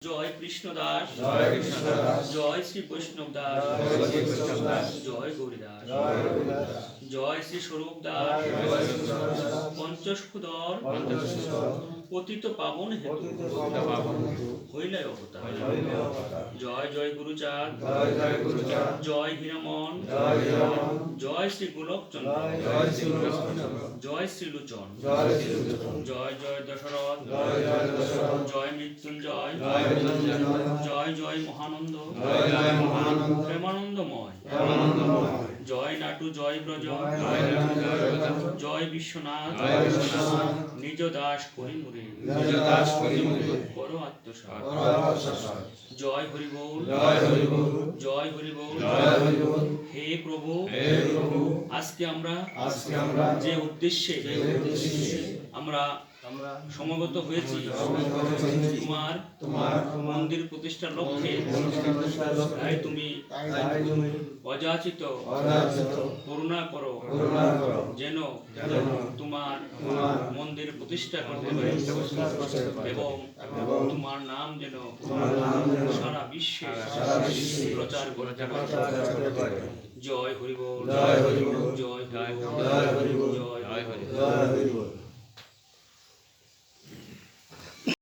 জয় কৃষ্ণ দাস, জয় শ্রী বৈষ্ণব দাস, জয় গৌরীদাস, জয় শ্রী স্বরূপ দাস, পঞ্চস্কুদর পতিত পাবন হেতু হইলে অবতার। জয় জয় গুরুচাঁদ, জয় হীরামন, জয় শ্রী গোলকচন্দ্র, জয় শ্রী লোচন, জয় জয় দশরথ, জয় মৃত্যুঞ্জয়, জয় জয় মহানন্দ, প্রেমানন্দময়, জয় নাটু, জয় ব্রজ, জয় বিশ্বনাথ, নিজ দাস করি মুরে, করো আত্মসাৎ। জয় হরি বল, জয় হরি বল। হে প্রভু, আজকে আমরা যে উদ্দেশ্যে আমরা সমবেত হয়েছি, তোমার মন্দির প্রতিষ্ঠার লক্ষ্যে, তাই তুমি অযাচিত করুণা করো, যেন তোমার মন্দির প্রতিষ্ঠা করতে পারি এবং তোমার নাম যেন সারা বিশ্বে প্রচার করতে পারে। জয় হরি বল, জয় হরি বল, জয় হরি বল, জয় হরি বল।